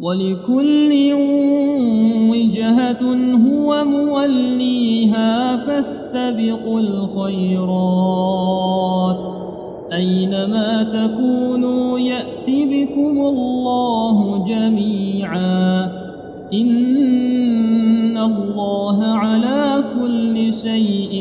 ولكل وجهة هو موليها فاستبقوا الخيرات أينما تكونوا يأت بكم الله جميعا إن الله على كل شيء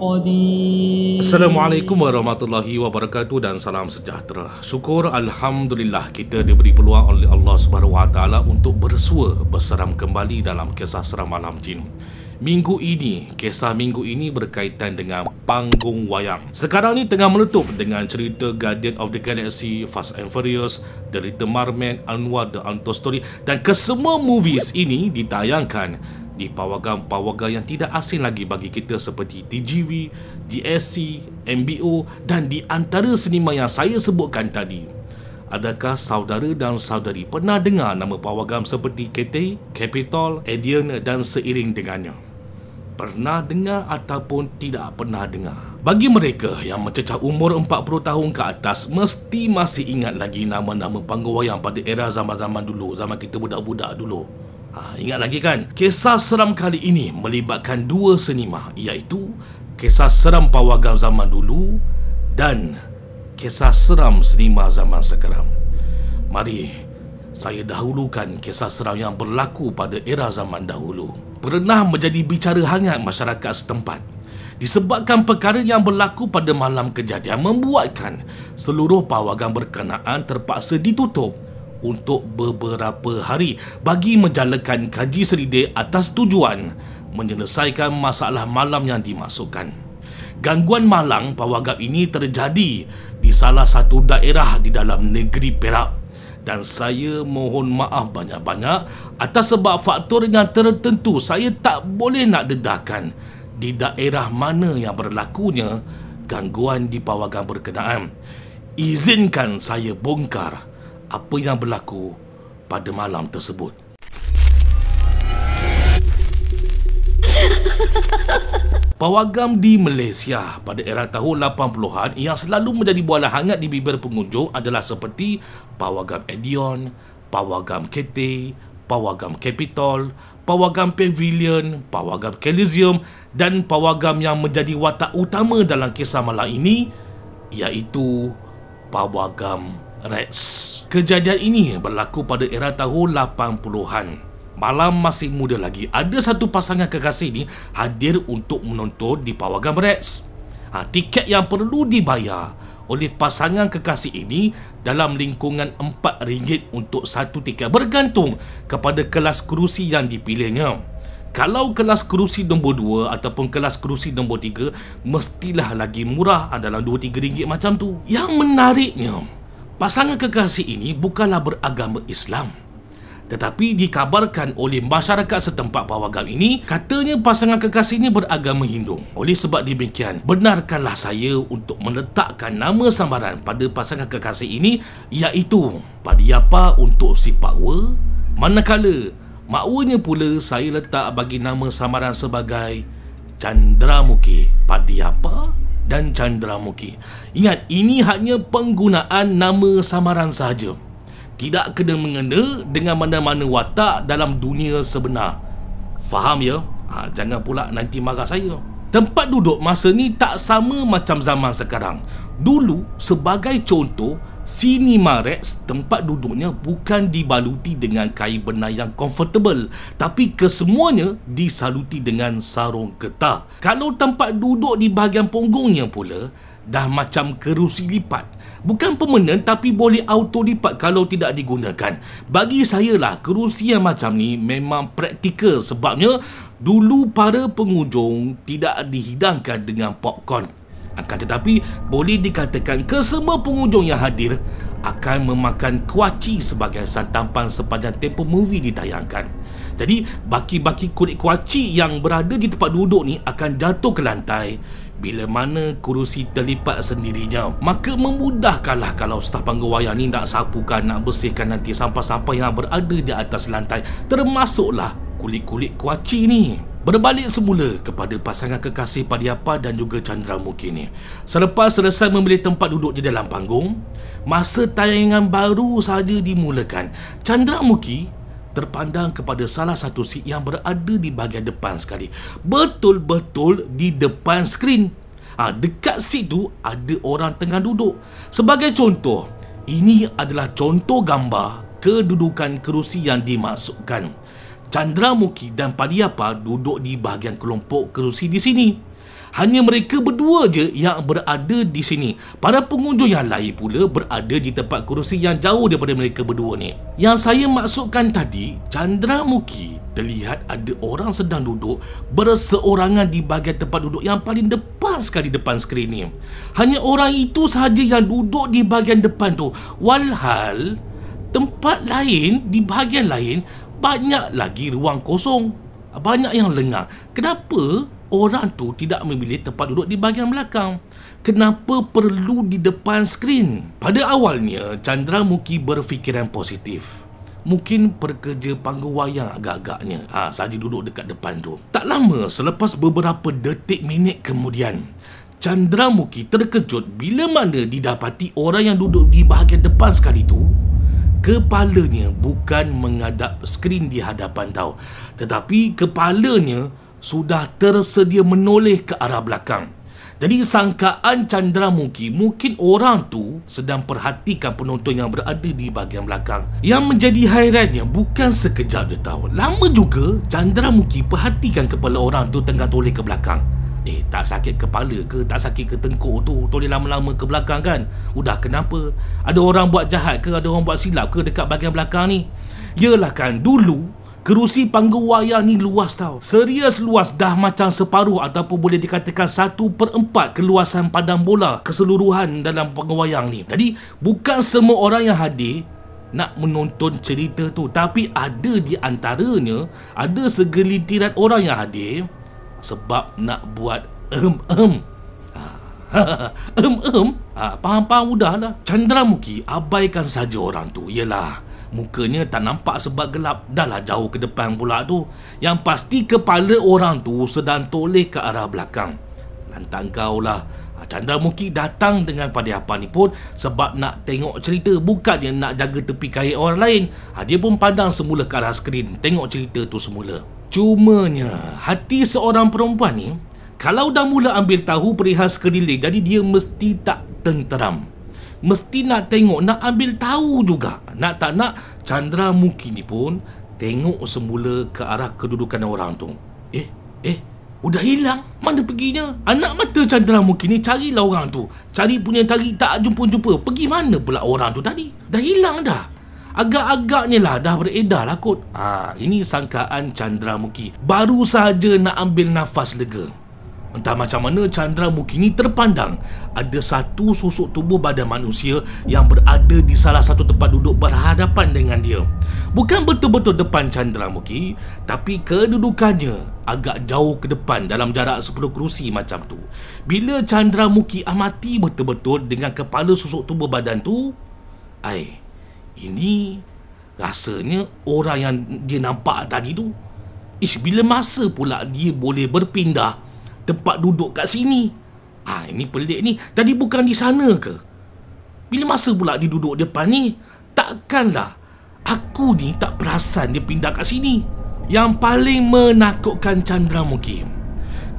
قدير. Assalamualaikum warahmatullahi wabarakatuh dan salam sejahtera. Syukur alhamdulillah kita diberi peluang oleh Allah Subhanahu Wa Taala untuk bersua berseram kembali dalam kisah seram malam jin. Kisah minggu ini berkaitan dengan panggung wayang. Sekarang ni tengah menutup dengan cerita Guardian of the Galaxy, Fast and Furious, The Little Mermaid, Anwar The Untold Story, dan kesemua movies ini ditayangkan di pawagam-pawagam yang tidak asing lagi bagi kita seperti TGV, GSC, MBO dan di antara sinema yang saya sebutkan tadi. Adakah saudara dan saudari pernah dengar nama pawagam seperti KT, Capitol, Odeon dan seiring dengannya? Pernah dengar ataupun tidak pernah dengar? Bagi mereka yang mencecah umur 40 tahun ke atas, mesti masih ingat lagi nama-nama panggung wayang pada era zaman-zaman dulu, zaman kita budak-budak dulu. Ingat lagi kan? Kisah seram kali ini melibatkan dua sinema, iaitu kisah seram pawagam zaman dulu dan kisah seram sinema zaman sekarang. Mari saya dahulukan kisah seram yang berlaku pada era zaman dahulu. Pernah menjadi bicara hangat masyarakat setempat disebabkan perkara yang berlaku pada malam kejadian membuatkan seluruh pawagam berkenaan terpaksa ditutup untuk beberapa hari bagi menjalankan kaji selidik atas tujuan menyelesaikan masalah malam yang dimasukkan. Gangguan malang pawagam ini terjadi di salah satu daerah di dalam negeri Perak, dan saya mohon maaf banyak-banyak atas sebab faktor yang tertentu saya tak boleh nak dedahkan di daerah mana yang berlakunya gangguan di pawagam berkenaan. Izinkan saya bongkar apa yang berlaku pada malam tersebut. Pawagam di Malaysia pada era tahun 80-an yang selalu menjadi bualan hangat di bibir pengunjung adalah seperti pawagam Odeon, pawagam KT, pawagam Capitol, pawagam Pavilion, pawagam Coliseum dan pawagam yang menjadi watak utama dalam kisah malam ini iaitu pawagam Rex. Kejadian ini berlaku pada era tahun 80-an. Malam masih muda lagi, ada satu pasangan kekasih ni hadir untuk menonton di pawagam Rex. Tiket yang perlu dibayar oleh pasangan kekasih ini dalam lingkungan RM4 untuk satu tiket, bergantung kepada kelas kerusi yang dipilihnya. Kalau kelas kerusi nombor 2 ataupun kelas kerusi nombor 3, mestilah lagi murah, dalam RM2-3 macam tu. Yang menariknya, pasangan kekasih ini bukanlah beragama Islam, tetapi dikabarkan oleh masyarakat setempat pawagam ini, katanya pasangan kekasih ini beragama Hindu. Oleh sebab demikian, benarkanlah saya untuk meletakkan nama samaran pada pasangan kekasih ini, iaitu Padiapa untuk si Pakwa, manakala makwanya pula saya letak bagi nama samaran sebagai Chandramukhi. Padiapa dan Chandramukhi. Ingat, ini hanya penggunaan nama samaran sahaja, tidak kena mengena dengan mana-mana watak dalam dunia sebenar. Faham ya? Jangan pula nanti marah saya. Tempat duduk masa ni tak sama macam zaman sekarang. Dulu, sebagai contoh, Cinema Rex tempat duduknya bukan dibaluti dengan kain benang yang comfortable, tapi kesemuanya disaluti dengan sarung getah. Kalau tempat duduk di bahagian punggungnya pula dah macam kerusi lipat, bukan permanen tapi boleh auto lipat kalau tidak digunakan. Bagi saya lah, kerusi yang macam ni memang praktikal, sebabnya dulu para pengunjung tidak dihidangkan dengan popcorn. Akan tetapi boleh dikatakan kesemua pengunjung yang hadir akan memakan kuaci sebagai santapan sepanjang tempoh movie ditayangkan. Jadi baki-baki kulit kuaci yang berada di tempat duduk ni akan jatuh ke lantai bila mana kerusi terlipat sendirinya. Maka memudahkanlah kalau staf panggung wayang ni nak sapukan, nak bersihkan nanti sampah-sampah yang berada di atas lantai, termasuklah kulit-kulit kuaci ni. Berbalik semula kepada pasangan kekasih Padiapa dan juga Chandramukhi ni. Selepas selesai memilih tempat duduk di dalam panggung, Masa tayangan baru saja dimulakan, Chandramukhi terpandang kepada salah satu seat yang berada di bahagian depan sekali. Betul-betul di depan skrin. Dekat seat tu ada orang tengah duduk. Sebagai contoh, ini adalah contoh gambar kedudukan kerusi yang dimaksudkan. Chandramukhi dan Padiapa duduk di bahagian kelompok kerusi di sini. Hanya mereka berdua je yang berada di sini. Para pengunjung yang lain pula berada di tempat kerusi yang jauh daripada mereka berdua ni. Yang saya maksudkan tadi, Chandramukhi terlihat ada orang sedang duduk berseorangan di bahagian tempat duduk yang paling depan sekali depan skrin ni. Hanya orang itu sahaja yang duduk di bahagian depan tu. Walhal tempat lain, di bahagian lain, banyak lagi ruang kosong. Banyak yang lengang. Kenapa orang tu tidak memilih tempat duduk di bahagian belakang? Kenapa perlu di depan skrin? Pada awalnya, Chandramukhi berfikiran positif. Mungkin pekerja panggung wayang agak-agaknya saja duduk dekat depan tu. Tak lama selepas beberapa detik minit kemudian, Chandramukhi terkejut bila mana didapati orang yang duduk di bahagian depan sekali tu, kepalanya bukan menghadap skrin di hadapan tau, tetapi kepalanya sudah tersedia menoleh ke arah belakang. Jadi sangkaan Chandramukhi mungkin orang tu sedang perhatikan penonton yang berada di bahagian belakang. Yang menjadi hairannya bukan sekejap dia tahu. Lama juga Chandramukhi perhatikan kepala orang tu tengah toleh ke belakang. Tak sakit kepala ke, tak sakit ke tengkuk tu, toleh lama-lama ke belakang kan? Udah kenapa? Ada orang buat jahat ke, ada orang buat silap ke dekat bahagian belakang ni? Yelah kan, dulu kerusi panggung wayang ni luas tau. Serius luas, dah macam separuh ataupun boleh dikatakan 1/4 keluasan padang bola keseluruhan dalam panggung wayang ni. Jadi bukan semua orang yang hadir nak menonton cerita tu, tapi ada di antaranya, ada segelintiran orang yang hadir sebab nak buat faham-faham udahlah. Chandramukhi abaikan saja orang tu. Yelah, mukanya tak nampak sebab gelap. Dahlah jauh ke depan pula tu. Yang pasti kepala orang tu sedang toleh ke arah belakang. Lantang kau lah. Chandramukhi datang dengan Padiapa ni pun sebab nak tengok cerita, bukannya nak jaga tepi kait orang lain. Dia pun pandang semula ke arah skrin, tengok cerita tu semula. Cumanya hati seorang perempuan ni, kalau dah mula ambil tahu perihal sekeliling, jadi dia mesti tak tenteram. Mesti nak tengok, nak ambil tahu juga. Nak tak nak, Chandramukhi ni pun tengok semula ke arah kedudukan orang tu. Udah hilang, mana perginya? Anak mata Chandramukhi ni carilah orang tu. Cari punya cari, tak jumpa-jumpa. Pergi mana pula orang tu tadi? Dah hilang dah. Agak-agaknya lah dah beredar lah kot. Ini sangkaan Chandramukhi. Baru saja nak ambil nafas lega. Entah macam mana Chandramukhi ni terpandang ada satu susuk tubuh badan manusia yang berada di salah satu tempat duduk berhadapan dengan dia. Bukan betul-betul depan Chandramukhi, tapi kedudukannya agak jauh ke depan dalam jarak 10 kerusi macam tu. Bila Chandramukhi amati betul-betul dengan kepala susuk tubuh badan tu, ini rasanya orang yang dia nampak tadi tu. Bila masa pula dia boleh berpindah tempat duduk kat sini? Ini pelik ni. Tadi bukan di sana ke? Bila masa pula dia duduk depan ni? Takkanlah aku ni tak perasan dia pindah kat sini. Yang paling menakutkan Chandramukhi,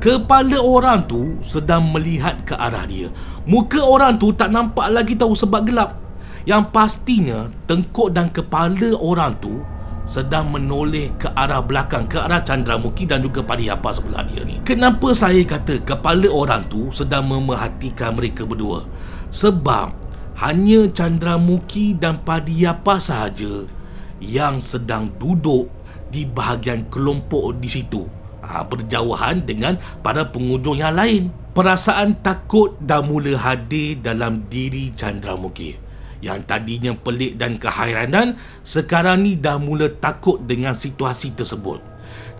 kepala orang tu sedang melihat ke arah dia. Muka orang tu tak nampak lagi tahu sebab gelap. Yang pastinya tengkuk dan kepala orang tu sedang menoleh ke arah belakang, ke arah Chandramukhi dan juga Padiapa sebelah dia ni. Kenapa saya kata kepala orang tu sedang memerhatikan mereka berdua? Sebab hanya Chandramukhi dan Padiapa sahaja yang sedang duduk di bahagian kelompok di situ, berjauhan dengan para pengunjung yang lain. Perasaan takut dah mula hadir dalam diri Chandramukhi. Yang tadinya pelik dan kehairanan, sekarang ni dah mula takut dengan situasi tersebut.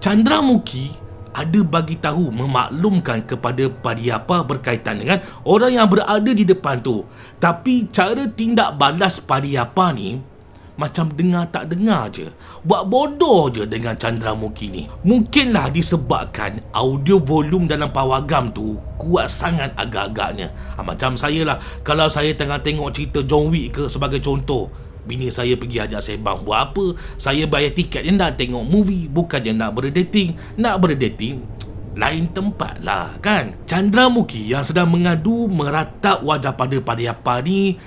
Chandramukhi ada bagi tahu, memaklumkan kepada Padiapa berkaitan dengan orang yang berada di depan tu. Tapi cara tindak balas Padiapa ni macam dengar tak dengar je. Buat bodoh je dengan Chandramukhi ni. Mungkinlah disebabkan audio volume dalam pawagam tu kuat sangat agak-agaknya. Macam saya lah, kalau saya tengah tengok cerita John Wick ke sebagai contoh, bini saya pergi ajak sembang. Buat apa? Saya bayar tiket je nak tengok movie, bukannya nak berdating. Nak berdating lain tempat lah kan. Chandramukhi yang sedang mengadu meratap wajah pada Padayappa ni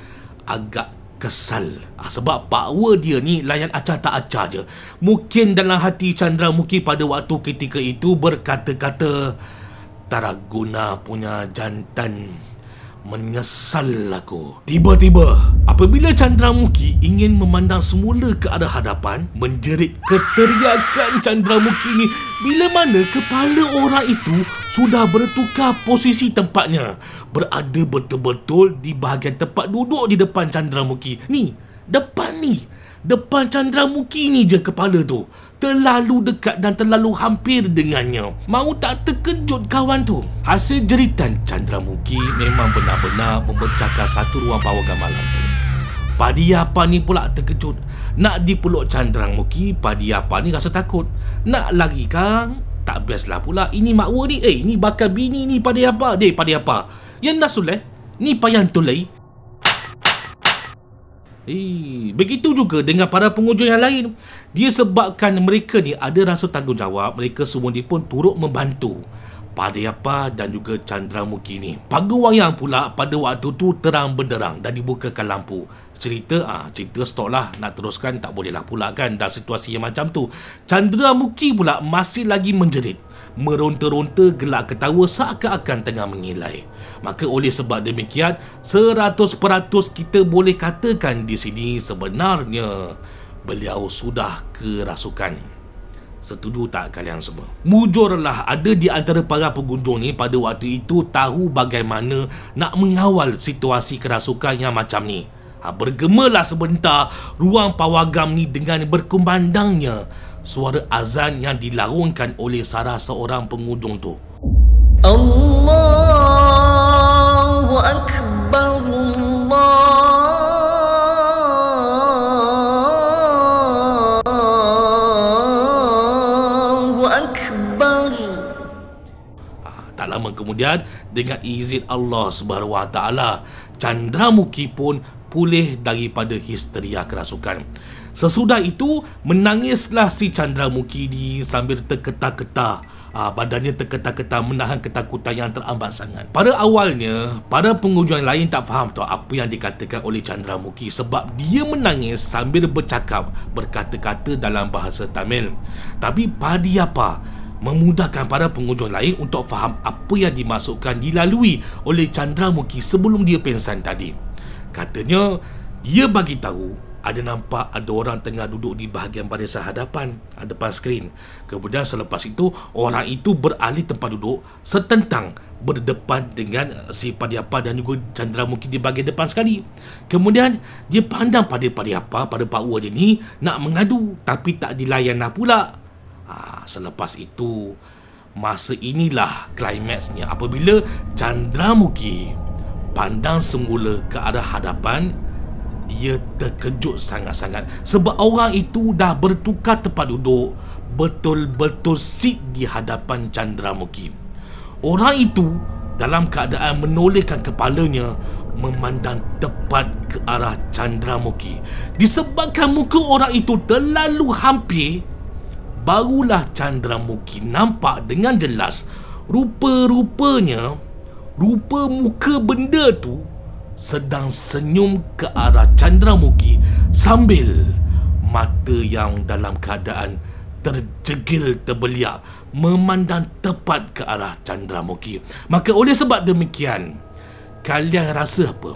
agak kesal. Sebab power dia ni layan acah tak acah je. Mungkin dalam hati Chandramukhi pada waktu ketika itu berkata-kata, Taraguna punya jantan, menyesal aku. Tiba-tiba apabila Chandramukhi ingin memandang semula ke arah hadapan, menjerit keteriakan Chandramukhi ni bila mana kepala orang itu sudah bertukar posisi tempatnya, berada betul-betul di bahagian tempat duduk di depan Chandramukhi ni. Depan Chandramukhi ni je kepala tu, terlalu dekat dan terlalu hampir dengannya. Mau tak terkejut kawan tu. Hasil jeritan Chandramukhi memang benar-benar memecahkan satu ruang pawagam malam tu. Padayappa ni pula terkejut. Nak dipeluk Chandramukhi, Padayappa ni rasa takut. Nak lari kang, tak best lah pula. Ini makwa ni, ni bakal bini ni Padayappa. Padayappa, yang dah suleh, ni payah tolai. Begitu juga dengan para pengunjung yang lain. Disebabkan mereka ni ada rasa tanggungjawab, mereka semua ni pun turut membantu Padayappa dan juga Chandramukhi ni. Panggung wayang pula pada waktu tu terang benderang dan dibukakan lampu. Cerita stop lah. Nak teruskan tak boleh lah pula kan dalam situasi yang macam tu. Chandramukhi pula masih lagi menjerit, meronta-ronta, gelak ketawa seakan-akan tengah mengilai. Maka oleh sebab demikian, 100% kita boleh katakan di sini sebenarnya beliau sudah kerasukan. Setuju tak kalian semua? Mujurlah ada di antara para pengunjung ni pada waktu itu tahu bagaimana nak mengawal situasi kerasukan yang macam ni. Bergemalah sebentar ruang pawagam ni dengan berkumandangnya suara azan yang dilarungkan oleh salah seorang pengunjung tu. Allahu Akbar, Allahu Akbar. Tak lama kemudian, dengan izin Allah Subhanahu Wa Taala, Chandramukhi pun pulih daripada histeria kerasukan. Sesudah itu, menangislah si Chandramukhi ni sambil terketar-ketar. Badannya terketar-ketar menahan ketakutan yang teramat sangat. Pada awalnya, para pengunjung lain tak faham tau apa yang dikatakan oleh Chandramukhi sebab dia menangis sambil bercakap, berkata-kata dalam bahasa Tamil. Tapi Padayappa memudahkan para pengunjung lain untuk faham apa yang dimaksudkan dilalui oleh Chandramukhi sebelum dia pingsan tadi. Katanya, dia bagi tahu ada nampak ada orang tengah duduk di bahagian barisan hadapan, depan skrin. Kemudian selepas itu, orang itu beralih tempat duduk setentang berdepan dengan si Padayappa dan juga Chandramukhi di bahagian depan sekali. Kemudian dia pandang pada Padayappa, pada pakwa dia ni nak mengadu, tapi tak dilayan lah pula. Selepas itu, masa inilah klimaksnya apabila Chandramukhi pandang semula ke arah hadapan. Dia terkejut sangat-sangat sebab orang itu dah bertukar tempat duduk, betul-betul sit di hadapan Chandramukhi. Orang itu dalam keadaan menolehkan kepalanya memandang tepat ke arah Chandramukhi. Disebabkan muka orang itu terlalu hampir, barulah Chandramukhi nampak dengan jelas rupa-rupanya, rupa muka benda tu sedang senyum ke arah Chandramukhi sambil mata yang dalam keadaan terjegil terbeliak memandang tepat ke arah Chandramukhi. Maka oleh sebab demikian, kalian rasa apa?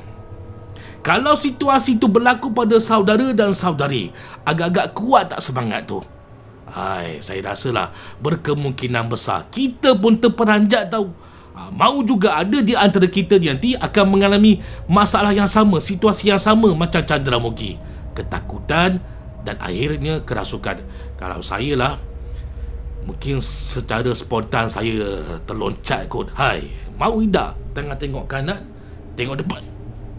Kalau situasi itu berlaku pada saudara dan saudari, agak-agak kuat tak semangat tu? Saya rasalah berkemungkinan besar kita pun terperanjat tahu. Mau juga ada di antara kita nanti akan mengalami masalah yang sama, situasi yang sama macam Chandramukhi. Ketakutan dan akhirnya kerasukan. Kalau saya lah, mungkin secara spontan saya terloncat kot. Mau tidak tengah tengok kanan, tengok depan,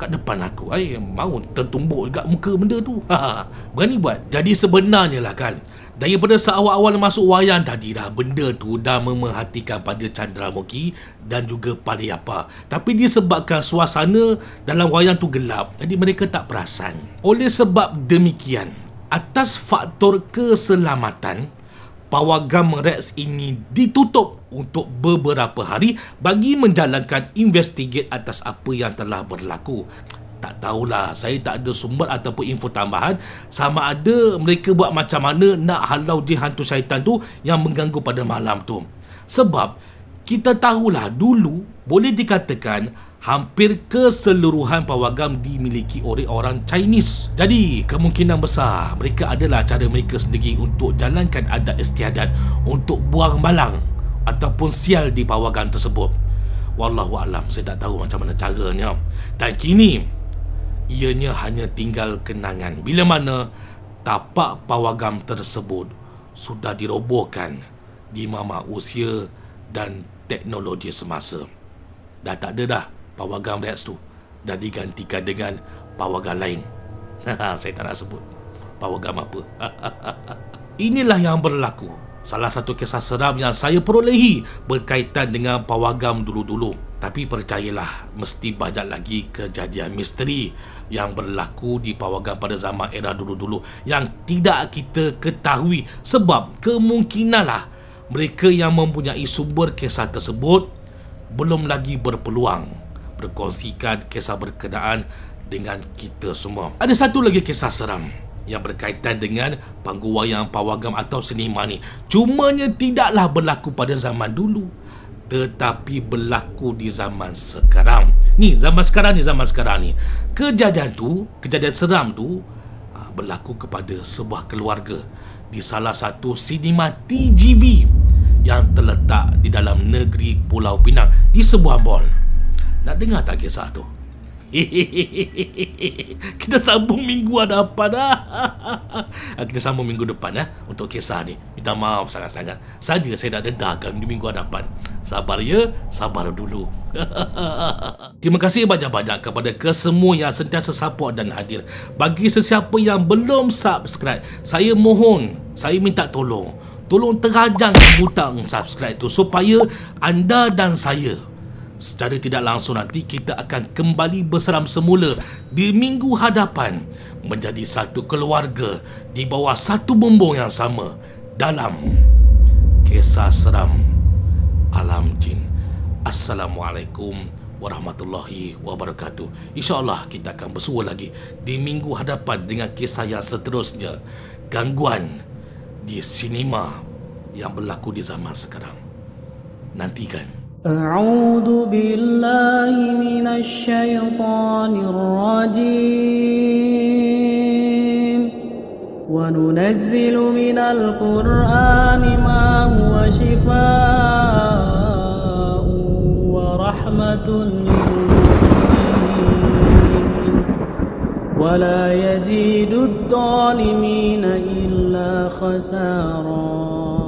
kat depan aku. Mau tertumbuk juga muka benda tu. Berani buat. Jadi sebenarnya lah kan, daripada seawal-awal masuk wayang tadi dah, benda tu dah memerhatikan pada Chandramukhi dan juga Padayappa. Tapi disebabkan suasana dalam wayang tu gelap, jadi mereka tak perasan. Oleh sebab demikian, atas faktor keselamatan, pawagam Rex ini ditutup untuk beberapa hari bagi menjalankan investigate atas apa yang telah berlaku. Tak tahulah, saya tak ada sumber ataupun info tambahan sama ada mereka buat macam mana nak halau je hantu syaitan tu yang mengganggu pada malam tu. Sebab kita tahulah dulu boleh dikatakan hampir keseluruhan pawagam dimiliki oleh orang Chinese. Jadi kemungkinan besar mereka adalah cara mereka sendiri untuk jalankan adat istiadat untuk buang malang ataupun sial di pawagam tersebut. Wallahualam, saya tak tahu macam mana caranya. Dan kini ianya hanya tinggal kenangan bila mana tapak pawagam tersebut sudah dirobohkan di mama usia dan teknologi semasa. Dah tak ada dah pawagam Rex tu, dah digantikan dengan pawagam lain. Saya tak nak sebut pawagam apa. Inilah yang berlaku, salah satu kisah seram yang saya perolehi berkaitan dengan pawagam dulu-dulu. Tapi percayalah, mesti banyak lagi kejadian misteri yang berlaku di pawagam pada zaman era dulu-dulu yang tidak kita ketahui. Sebab kemungkinanlah mereka yang mempunyai sumber kisah tersebut belum lagi berpeluang berkongsikan kisah berkenaan dengan kita semua. Ada satu lagi kisah seram yang berkaitan dengan panggung wayang pawagam atau seniman ni. Cumanya tidaklah berlaku pada zaman dulu, tetapi berlaku di zaman sekarang. Zaman sekarang ni. Kejadian seram tu berlaku kepada sebuah keluarga di salah satu sinema TGV yang terletak di dalam negeri Pulau Pinang, di sebuah mall. Nak dengar tak kisah tu? Kita sambung minggu hadapan dah. Kita sambung minggu depan untuk kisah ni. Minta maaf sangat-sangat saja saya nak dedahkan di minggu hadapan. Sabar ya, sabar dulu. Terima kasih banyak-banyak kepada kesemua yang sentiasa support dan hadir. Bagi sesiapa yang belum subscribe, saya mohon, saya minta tolong terajang butang subscribe tu supaya anda dan saya secara tidak langsung nanti kita akan kembali berseram semula di minggu hadapan menjadi satu keluarga di bawah satu bumbung yang sama dalam kisah seram alam jin. Assalamualaikum warahmatullahi wabarakatuh. InsyaAllah kita akan bersua lagi di minggu hadapan dengan kisah yang seterusnya, gangguan di sinema yang berlaku di zaman sekarang. Nantikan. A'udzu billahi minasy syaithanir rajim. Wa nunazzilu minal qur'ani ma huwa shifaa'un wa rahmatun lil mu'minin wa la yazidud dhalimina illa khasara.